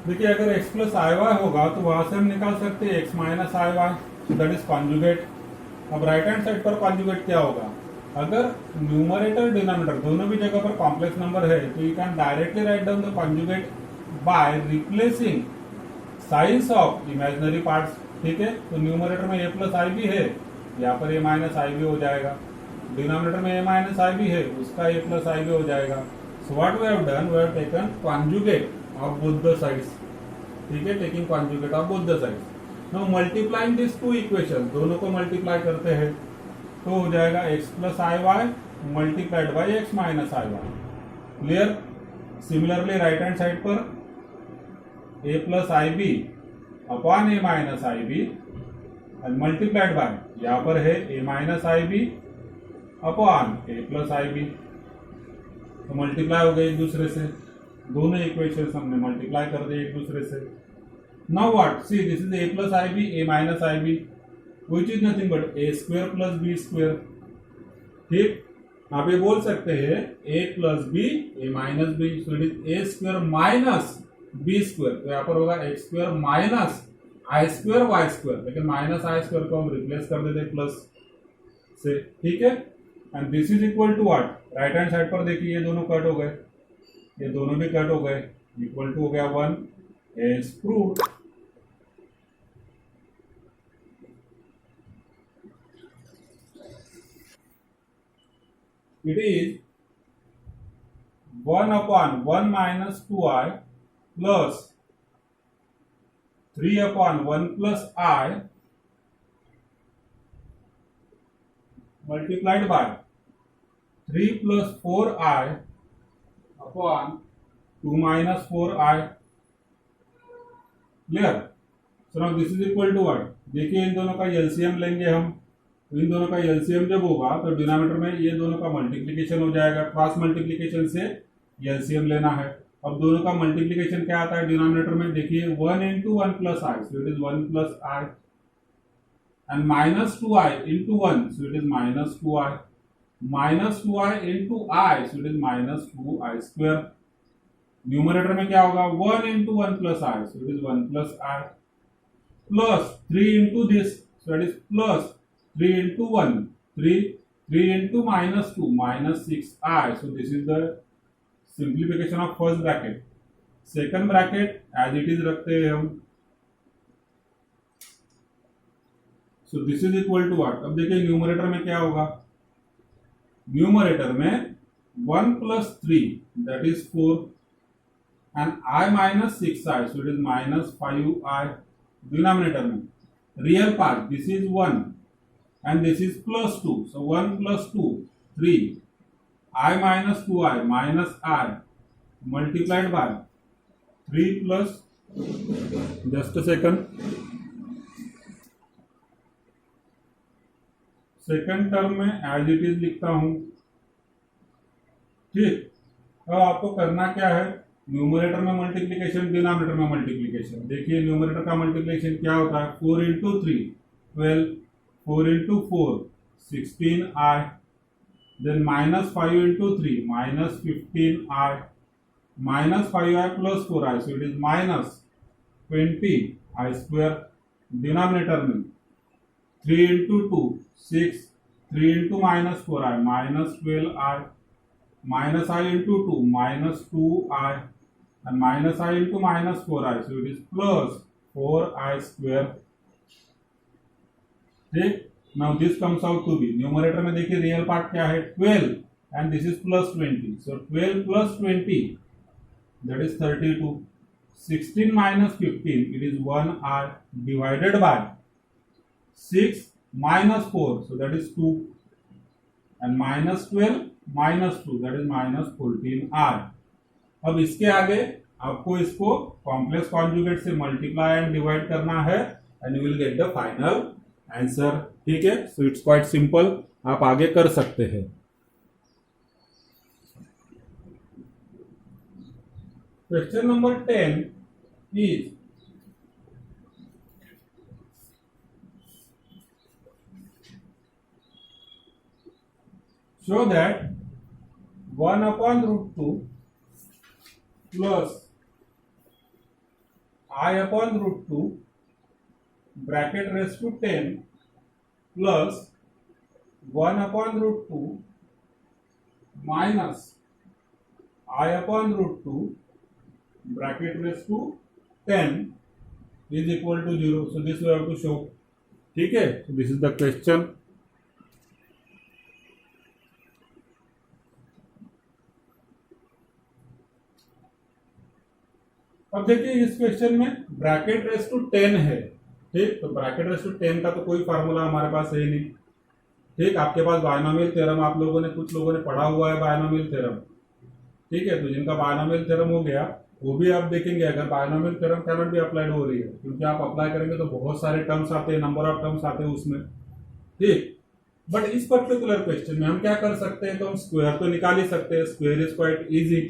देखिए अगर x plus I Y होगा तो वहां से हम निकाल सकते हैं x minus I Y, that is conjugate. अब राइट हैंड साइड पर कॉन्जुगेट क्या होगा, अगर न्यूमरेटर डिनोमिनेटर दोनों भी जगह पर कॉम्प्लेक्स नंबर है तो you can directly write down the conjugate by replacing science of imaginary parts. ठीक है, तो न्यूमरेटर में a प्लस आई भी है, यहाँ पर a माइनस आई भी हो जाएगा। डिनोमिनेटर में a माइनस आई भी है, उसका a प्लस आई भी हो जाएगा। So what we have done, we have taken conjugate of both the sides. ठीक है, taking conjugate of both the sides. Now multiplying this two equation, दोनों को मल्टीप्लाई करते हैं तो हो जाएगा x plus I Y multiplied by X minus I Y. Clear. Similarly right hand side पर a plus I B upon a minus I B and multiplied by, यहाँ पर है a minus I B upon a plus I B, तो multiply हो गए एक दूसरे से, दोनों इक्वेशन हमने मल्टीप्लाई कर दिए एक दूसरे से। Now what, see this is a plus I b a minus I b which is nothing but a square plus B square. ठीक, आप ये बोल सकते हैं a plus b a minus b, so it is a square minus b square, तो यहाँ पर होगा x square minus i square y square, लेकिन माइनस आई स्क्वायर को हम रिप्लेस कर देते प्लस से। ठीक है, and this is equal to what, right hand side पर देखिए ये दोनों कट हो गए, ये दोनों भी कट हो गए, इक्वल टू हो गया 1 as proved. It is 1 upon 1 minus 2i plus 3 upon 1 plus i multiplied by 3 plus 4i upon 2 minus 4i। Clear. So now this is equal to what, देखिए इन दोनों का एलसीएम लेंगे हम, तो इन दोनों का एलसीएम जब होगा तो डिनोमिनेटर में ये दोनों का मल्टीप्लिकेशन हो जाएगा, क्रॉस मल्टीप्लिकेशन से एलसीएम लेना है। अब दोनों का मल्टीप्लिकेशन क्या आता है डिनोमिनेटर में, देखिए 1 into 1 plus i, so it is 1 plus I, and minus 2i into 1, so it is minus 2i, minus 2i into I, so it is minus 2i square. Numerator में क्या होगा 1 into 1 plus i, so it is 1 plus I, plus 3 into this, so it is plus 3 into 1, 3 into minus 2, minus 6i. So this is the simplification of first bracket. Second bracket as it is रखते हैं हम. So this is equal to what? अब देखिए numerator में क्या होगा, numerator में 1 plus 3 that is 4 and I minus 6i, so it is minus 5i. Denominator में real part this is 1 and this is plus 2, so 1 plus 2 3, I minus 2i minus I multiplied by 3 plus, just a second, second term में as it is लिखता हूं। ठीक, अब आपको करना क्या है, न्यूमरेटर में मल्टीप्लिकेशन, डिनोमिनेटर में मल्टीप्लिकेशन। देखिए न्यूमरेटर का मल्टीप्लिकेशन क्या होता है, 4 into 3 12, 4 into 4 16i, then minus 5 into 3 minus 15i, minus 5i plus 4i, so it is minus 20i square। Denominator में 3 into 2 6, 3 into minus 4i minus 12i, minus i into 2 minus 2i, and minus i into minus 4i, so it is plus 4i square। ठीक, now this comes out to be, numerator में देखिए real part क्या है 12 and this is plus 20, so 12 plus 20 that is 32, 16 minus 15 it is 1i divided by 6 minus 4, so that is 2 and minus 12 minus 2 that is minus 14i। अब इसके आगे आपको इसको complex conjugate से मल्टीप्लाई एंड डिवाइड करना है and you will get the final answer. ठीक है, सो इट्स क्वाइट सिंपल, आप आगे कर सकते हैं। Question number 10 is show that 1 upon root 2 plus i upon root two bracket raise to 10 plus 1 upon root two minus i upon root two bracket raise to 10 is equal to 0. So this we have to show. ठीक है, so this is the question. अब देखिए इस question में bracket raise to 10 है. ठीक, तो bracket raise to 10 का तो कोई फार्मूला हमारे पास है नहीं. ठीक, आपके पास बायनोमियल थ्योरम आप लोगों ने कुछ लोगों ने पढ़ा हुआ है बायनोमियल थ्योरम. ठीक है, तो जिनका बायनोमियल थ्योरम हो गया वो भी आप देखेंगे अगर बायनोमियल थ्योरम कैनॉट भी अप्लाइड हो रही है, क्योंकि आप अप्लाई करेंगे तो बहुत सारे टर्म्स आते हैं, नंबर ऑफ टर्म्स आते हैं उसमें. ठीक, बट इस पर्टिकुलर क्वेश्चन में हम क्या कर सकते हैं, तो हम स्क्वायर तो निकाल ही सकते हैं. Square is quite easy.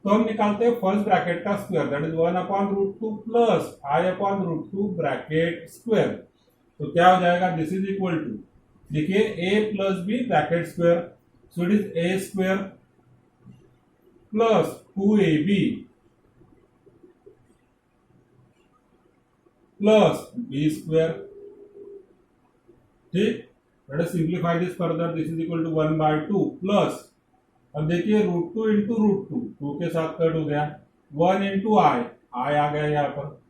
तो हम निकालते हैं फर्स्ट ब्रैकेट का square, that is 1 upon root two plus i upon root two bracket square. तो क्या हो जाएगा, दिस इज इक्वल टू, देखिए a plus B bracket square, so it is a square plus 2ab plus b square. ठीक, let us simplify this further. This is equal to 1/2 plus, अब देखिए root two into root two, to के साथ cut हो गया, 1 into आई आ गया यहाँ पर,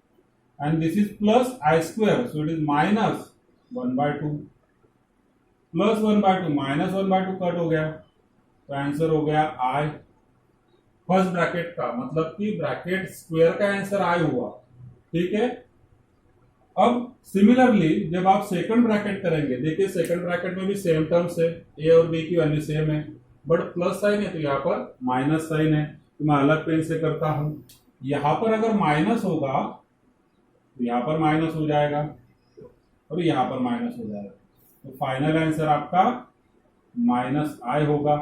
and this is plus I square, so it is minus 1/2 plus 1/2 minus 1/2 cut हो गया, तो आंसर हो गया आई. फर्स्ट ब्रैकेट का मतलब कि ब्रैकेट स्क्वायर का आंसर आई हुआ. ठीक है, अब सिमिलरली जब आप सेकंड ब्रैकेट करेंगे, देखिए सेकंड ब्रैकेट में भी सेम टर्म्स है, ए और बी की वैल्यू सेम है, बट प्लस साइन है तो यहाँ पर माइनस साइन है. तो मैं अलग पेन से करता हूं. यहां पर अगर माइनस होगा तो यहां पर माइनस हो जाएगा और यहां पर माइनस हो जाएगा, तो फाइनल आंसर आपका माइनस आई होगा.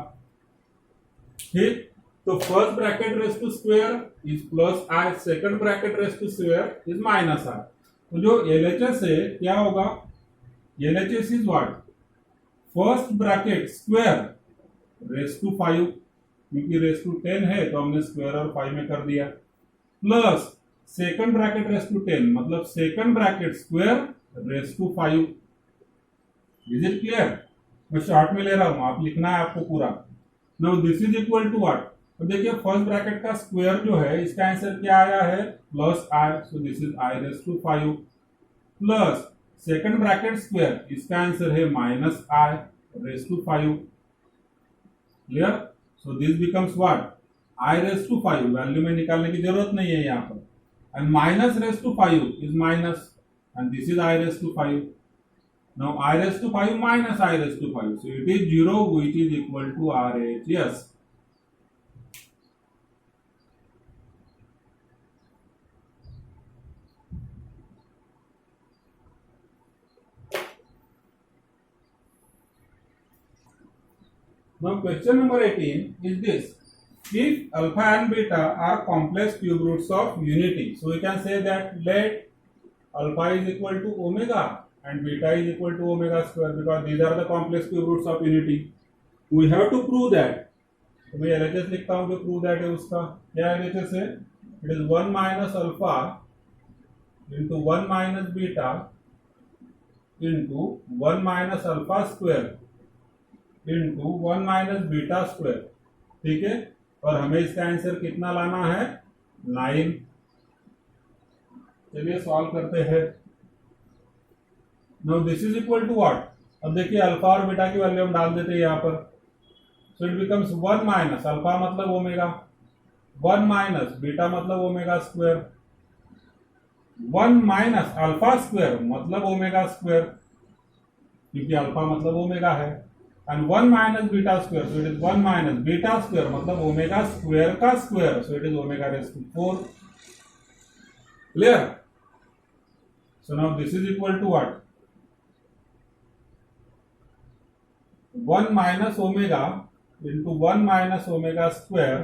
ठीक, तो first bracket raise to square is plus i, second bracket raise to square is minus i. तो जो एलएचएस है क्या होगा, LHS is what, first bracket square raise to 5, क्योंकि रेस टू 10 है तो हमने स्क्वायर और 5 में कर दिया, plus second bracket raise to 10 मतलब second bracket square raise to 5. Is it clear? मैं शॉर्ट में ले रहा हूं, आप लिखना है आपको पूरा. Now this is equal to what, तो देखिए फर्स्ट ब्रैकेट का स्क्वायर जो है इसका आंसर क्या आया है, plus i, so this is i raise to 5 plus second bracket square इसका आंसर है minus i raise to 5. Clear? So this becomes what, i raise to 5, value में निकालने की जरूरत नहीं है यहाँ पर, and minus raise to 5 is minus, and this is i raise to 5. Now I raised to 5 minus I raised to 5. So it is 0 which is equal to RHS. Now question number 18 is this. If alpha and beta are complex cube roots of unity, so we can say that let alpha is equal to omega and beta is equal to omega square, because these are the complex cube roots of unity. We have to prove that. तो मैं LHS लिखता हूँ, जो prove that है उसका क्या LHS है, it is 1 minus alpha into 1 minus beta into 1 minus alpha square into 1 minus beta square. ठीक है, और हमें इसका आंसर कितना लाना है, 9. चलिए सॉल्व करते हैं. Now this is equal to what? अब देखिए अल्फा और बीटा की वैल्यू हम डाल देते हैं यहाँ पर, so it becomes 1 minus alpha मतलब ओमेगा, 1 माइनस बीटा मतलब omega square, 1 minus alpha square मतलब ओमेगा स्क्वायर, क्योंकि अल्फा मतलब ओमेगा है, and 1 minus beta square, so it is 1 minus beta square मतलब ओमेगा स्क्वायर का square, so it is omega raise to 4. Clear? So now this is equal to what, 1 minus omega into 1 minus omega square.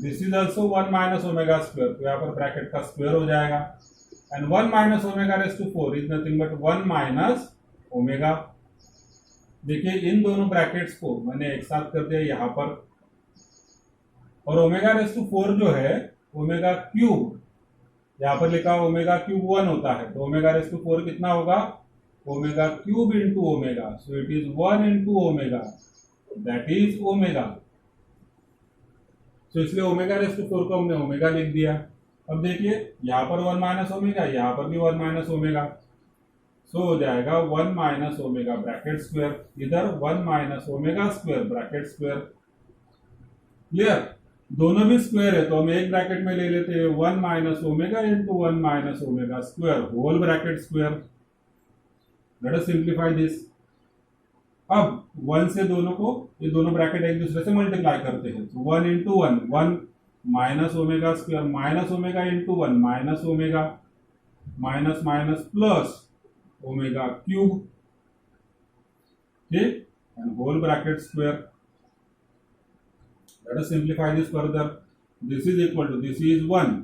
This is also 1 minus omega square. तो यहाँ पर bracket का square हो जाएगा, and 1 minus omega raised to 4 is nothing but 1 minus omega. देखिए इन दोनों brackets को मैंने एक साथ कर दिया यहाँ पर, और ओमेगा रेज़ टू 4 जो है ओमेगा क्यूब यहाँ पर लिखा ओमेगा क्यूब 1 होता है, तो ओमेगा रेस टू 4 कितना होगा, omega cube into omega, so it is 1 into omega, that is omega. तो इसलिए ओमेगा रेस टू 4 को हमने ओमेगा लिख दिया। अब देखिए यहाँ पर 1 माइनस ओमेगा, यहाँ पर भी 1 माइनस ओमेगा, सो हो जाएगा 1 माइनस ओमेगा ब्रैकेट स्क्वायर, इधर 1 minus omega square bracket square. Clear, दोनों भी स्क्वायर है तो हम एक ब्रैकेट में ले लेते हैं 1 minus omega into 1 minus omega square whole bracket square. Let us simplify this. अब 1 से दोनों को, ये दोनों ब्रैकेट एक दूसरे से मल्टीप्लाई करते हैं, तो 1 into 1 1 minus omega square, minus omega into 1 minus omega, minus minus plus omega cube, ठीक, and whole bracket square. Let us simplify this further. This is equal to, this is 1,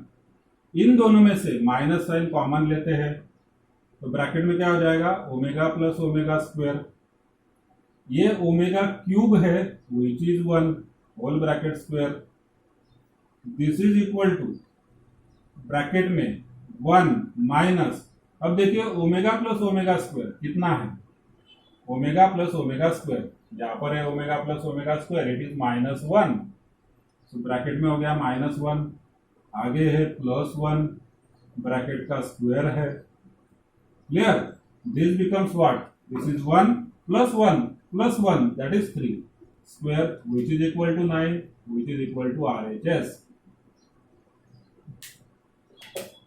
इन दोनों में से माइनस साइन कॉमन लेते हैं, तो bracket में क्या हो जाएगा, ओमेगा प्लस ओमेगा स्क्वायर, ये ओमेगा क्यूब है which is 1 whole bracket square. This is equal to bracket में 1 माइनस, अब देखिए ओमेगा प्लस ओमेगा स्क्वायर कितना है, ओमेगा प्लस ओमेगा स्क्वायर, यहाँ पर है omega plus omega square, it is -1, तो ब्रैकेट में हो गया -1, आगे है +1, ब्रैकेट का स्क्वायर है। Clear, this becomes what, this is 1 plus 1 plus 1 that is 3 square which is equal to 9 which is equal to RHS.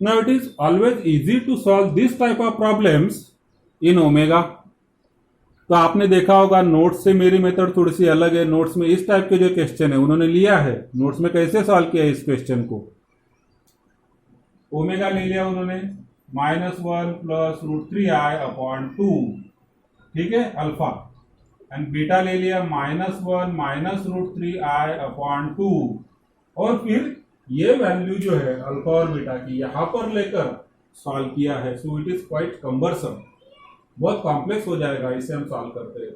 Now it is always easy to solve this type of problems in omega. तो आपने देखा होगा notes से मेरी method थोड़ी सी अलग है, notes में इस टाइप के जो क्वेश्चन है उन्होंने लिया है, नोट्स में कैसे सॉल्व किया है इस क्वेश्चन को, ओमेगा ले लिया उन्होंने -1 प्लस √3i अपॉन 2, ठीक है, अल्फा, एंड बीटा ले लिया -1 माइनस √3i अपॉन 2, और फिर ये वैल्यू जो है अल्फा और बीटा की यहां पर लेकर सॉल्व किया है। सो इट इज क्वाइट कम्बरसम, बहुत कॉम्प्लेक्स हो जाएगा इसे हम सॉल्व करते हैं,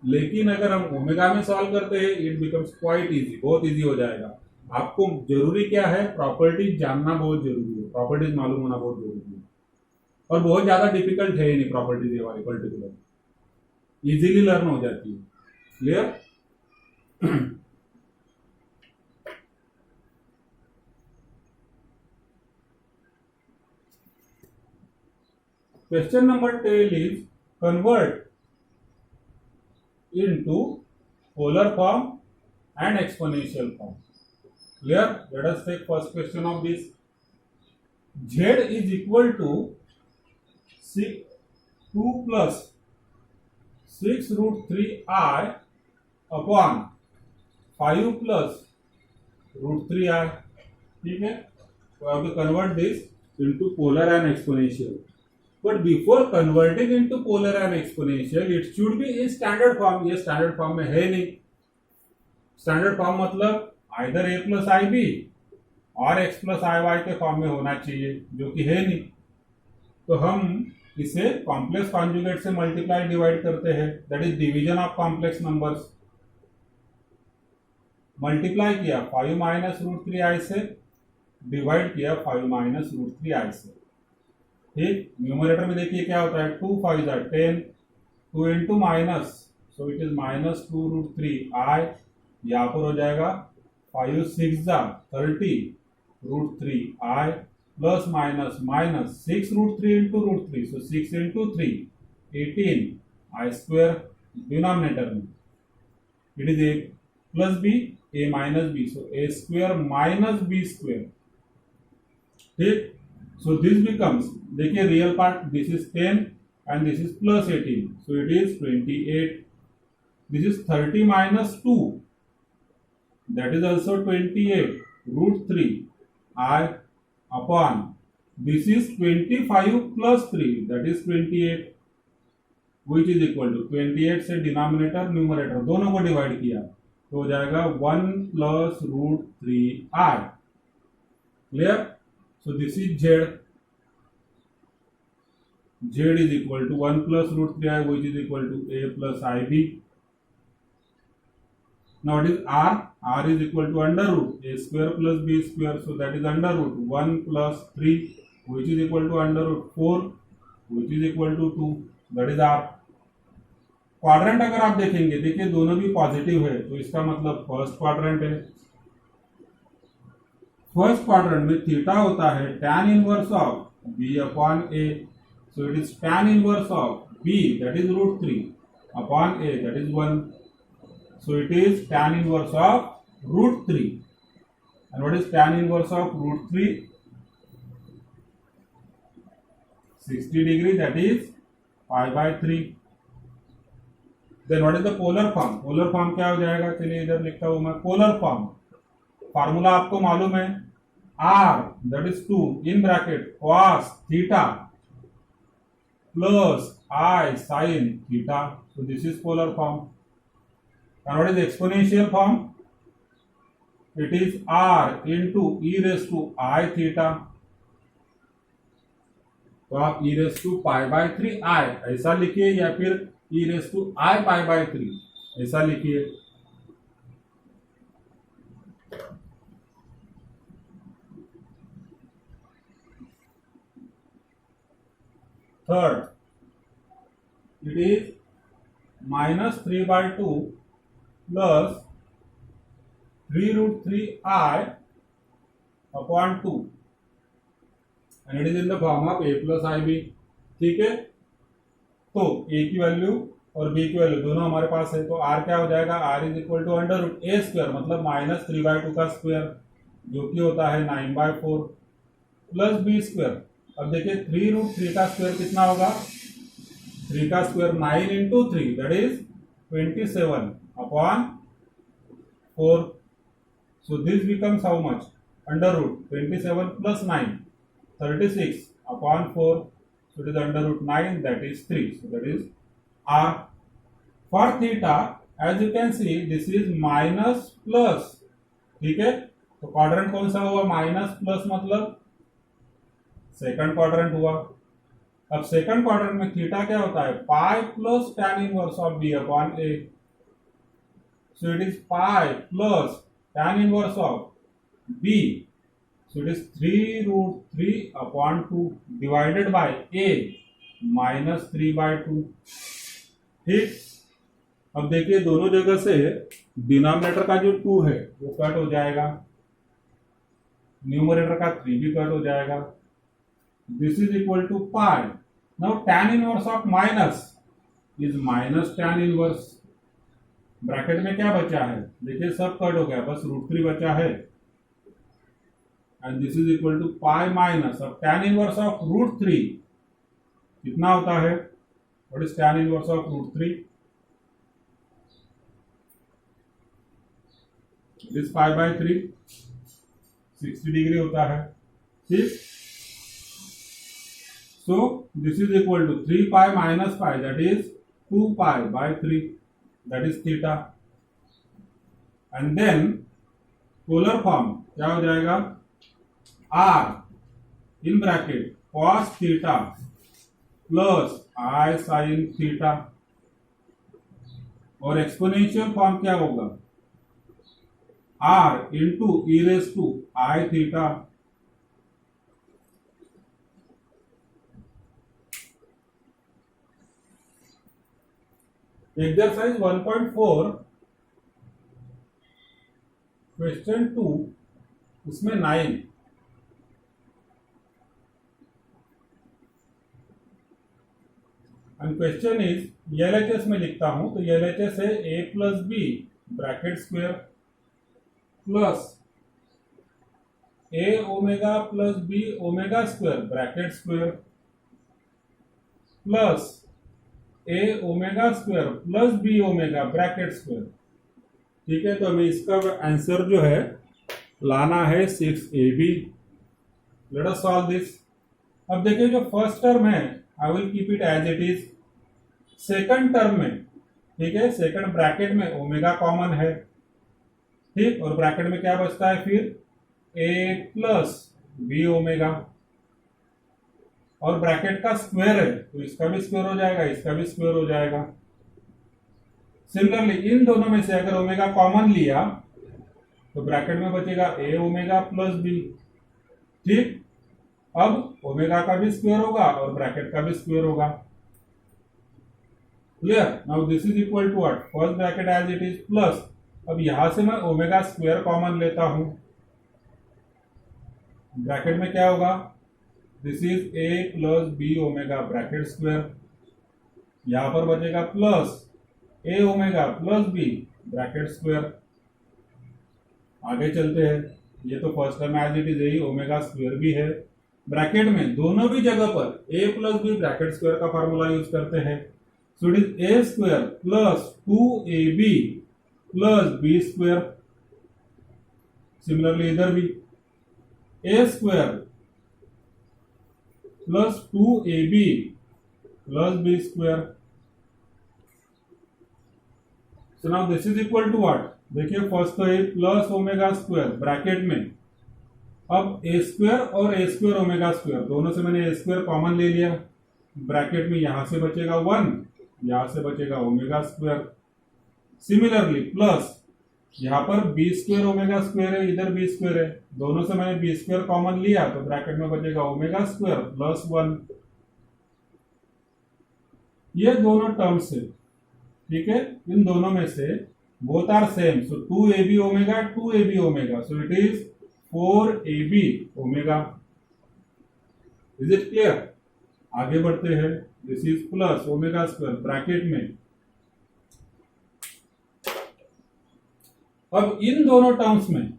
लेकिन अगर हम ओमेगा में सॉल्व करते हैं इट बिकम्स क्वाइट इजी, बहुत इजी हो जाएगा। आपको जरूरी क्या है, प्रॉपर्टीज जानना बहुत जरूरी है, प्रॉपर्टीज मालूम होना बहुत जरूरी है, और बहुत ज्यादा डिफिकल्ट है ही नहीं प्रॉपर्टीज ये वाली, पर्टिकुलर इजीली लर्न हो जाती है। Clear, question number 10 is convert into polar form and exponential form. Clear, let us take first question of this. z is equal to 2 plus 6 √3i upon 5 plus √3i, ठीक है, so I have to convert this into polar and exponential, but before converting into polar and exponential it should be in standard form। ये standard form में है नहीं, standard form मतलब either a plus ib और x plus iy के form में होना चाहिए, जो कि है नहीं, तो हम इसे कॉम्प्लेक्स कॉन्जुगेट से मल्टीप्लाई डिवाइड करते हैं, that is division of complex numbers. Multiply किया 5 माइनस √3i से, डिवाइड किया 5 माइनस √3i से, ठीक। न्यूमरेटर में देखिए क्या होता है, 2 5 are 10, 2 into minus, so it is -2 √3i, यहाँ पर हो जाएगा 5 6 30 √3i plus minus minus 6 √3 into √3, so 6 into 3 18 i square, denominator में it is a plus b a minus b, so a square minus b square, ठीक। So this becomes, देखिए real part, this is 10 and this is plus 18, so it is 28, this is 30 minus 2, that is also 28 √3i upon this is 25 plus 3, that is 28, which is equal to 28 से denominator numerator दोनों को divide किया तो हो जाएगा 1 plus √3i। Clear, so this is z, z is equal to 1 plus √3i which is equal to a plus ib। Now it is r is equal to under root a square plus b square, so that is under root 1 plus 3 which is equal to under root 4 which is equal to 2, that is r. Quadrant अगर आप देखेंगे, देखिए दोनों भी positive है, तो इसका मतलब फर्स्ट क्वाड्रेंट है। फर्स्ट क्वाड्रेंट में थीटा होता है tan inverse of b upon a, so it is tan inverse of b, that is root 3 upon a, that is 1, so it is tan inverse of root 3. And what is tan inverse of root 3? 60 degree, that is pi by 3. Then what is the polar form? polar form क्या हो जाएगा, चलिए इधर लिखता हूं मैं। polar form formula आपको मालूम है, r that is 2 in bracket cos theta plus I sin theta, so this is polar form. And what is the exponential form? It is r into e raised to I theta, तो आप e raised to pi by 3 I ऐसा लिखिए, या फिर e raised to I pi by 3 ऐसा लिखिए। Third, it is minus 3 by 2 plus 3 root 3 I upon 2 and it is in the form of a plus ib, ठीक है। तो a की वैल्यू और b की वैल्यू दोनों हमारे पास है, तो r क्या हो जाएगा, r is equal to under root a square, मतलब माइनस 3 by 2 का स्क्वायर जो कि होता है 9 by 4 प्लस b स्क्वायर। अब देखिए 3 रूट 3 का स्क्वायर कितना होगा, 3 का square 9 into 3 that is 27 upon 4, so this becomes how much, under root 27 plus 9 36 upon 4, so it is under root 9, that is 3, so that is r. For theta as you can see this is minus plus, ठीक है। तो quadrant कौन सा हुआ, minus plus, मतलब second quadrant हुआ। अब second quadrant में थीटा क्या होता है, pi plus tan inverse of b upon a, so it is pi plus tan inverse of b, so it is 3 root 3 upon 2 divided by a minus 3 by 2, ठीक। अब देखिए दोनों जगह से डिनोमिनेटर का जो 2 है वो कट हो जाएगा, न्यूमरेटर का 3 भी कट हो जाएगा, this is equal to pi. Now tan inverse of minus is minus tan inverse, bracket में क्या बचा है, देखिए सब कट हो गया, बस रूट 3 बचा है, and this is equal to pi minus of tan inverse of root 3 कितना होता है, what is tan inverse of root 3, it is pi by 3, 60 degree होता है, ठीक। so this is equal to 3 pi minus pi, that is 2 pi by 3, that is theta, and then polar form क्या हो जाएगा, r in bracket cos theta plus I sin theta, और exponential form क्या होगा, r into e raised to I theta, exercise 1.4 question 2 उसमें 9, and question is LHS में लिखता हूं, तो एलएचएस है a plus B bracket square plus a omega plus b omega square bracket square plus a omega square plus b omega bracket square, ठीक है। तो हमें इसका आंसर जो है लाना है 6ab। Let us solve this. अब देखिए जो फर्स्ट टर्म है I will keep it as it is, second term में, ठीक है, सेकंड ब्रैकेट में ओमेगा कॉमन है, ठीक, और ब्रैकेट में क्या बचता है फिर a प्लस बी ओमेगा, और ब्रैकेट का स्क्वायर है तो इसका भी स्क्वायर हो जाएगा, इसका भी स्क्वायर हो जाएगा। सिमिलरली इन दोनों में से अगर ओमेगा कॉमन लिया तो ब्रैकेट में बचेगा a ओमेगा प्लस बी, ठीक। अब ओमेगा का भी स्क्वायर होगा और ब्रैकेट का भी स्क्वायर होगा। Clear? Now this is equal to what? First bracket as it is plus, अब यहां से मैं ओमेगा स्क्वायर कॉमन लेता हूं, ब्रैकेट में क्या होगा? This is A plus B omega bracket square, यहां पर बचेगा plus A omega plus B bracket square. आगे चलते हैं, ये तो first term as it is यही ओमेगा स्क्वायर भी है, ब्रैकेट में दोनों भी जगह पर A plus B bracket square का फॉर्मूला यूज करते हैं। So it is A square plus 2ab plus B square. Similarly इधर भी A square plus 2ab plus B square. So now this is equal to what? देखिए first तो a plus omega square bracket में, अब ए square और ए square omega square दोनों से मैंने ए स्क्वायर कॉमन ले लिया, ब्रैकेट में यहां से बचेगा 1, यहां से बचेगा ओमेगा स्क्वायर। सिमिलरली प्लस यहां पर बी स्क्वायर ओमेगा स्क्वायर है, इधर बी स्क्वायर है, दोनों से मैंने बी स्क्वायर कॉमन लिया तो ब्रैकेट में बचेगा ओमेगा स्क्वायर प्लस 1। ये दोनों टर्म्स है, ठीक है, इन दोनों में से both are same, so 2ab omega 2ab omega, so it is 4ab omega. Is it clear? आगे बढ़ते हैं, this is plus omega square bracket में, अब इन दोनों टर्म्स में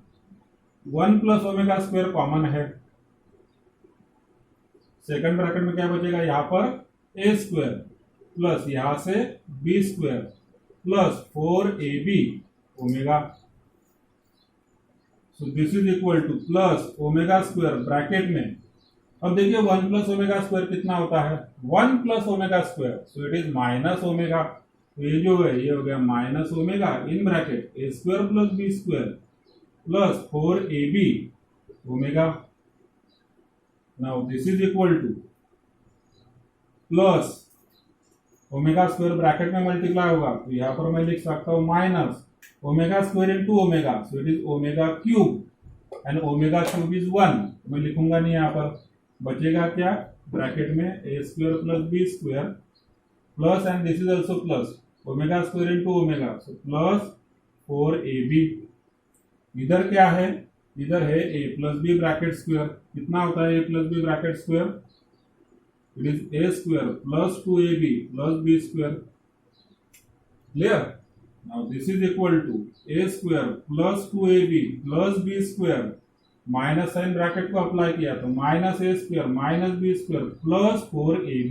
1 प्लस ओमेगा स्क्वायर कॉमन है, सेकंड ब्रैकेट में क्या बचेगा? यहां पर ए स्क्वायर प्लस यहां से b square plus 4ab omega. So this is equal to plus omega square bracket में, अब देखिए 1 प्लस ओमेगा स्क्वायर कितना होता है? 1 plus omega square, so it is minus omega, तो ये जो है ये हो गया minus omega in bracket a square plus B square plus 4ab omega. Now this is equal to plus omega square bracket में मल्टीप्लाई होगा तो यहां पर मैं लिख सकता हूं minus omega square into omega, so it is omega cube and omega cube is 1, मैं लिखूंगा नहीं यहां पर, बचेगा क्या? ब्रैकेट में A square plus B square plus and this is also plus omega square into omega, so plus 4ab। इधर क्या है? इधर है A plus B bracket square, कितना होता है A plus B bracket square? It is A square plus 2ab plus B square. Clear? Now this is equal to A square plus 2ab plus B square, minus sign bracket को apply किया तो minus ए square minus b square plus 4ab।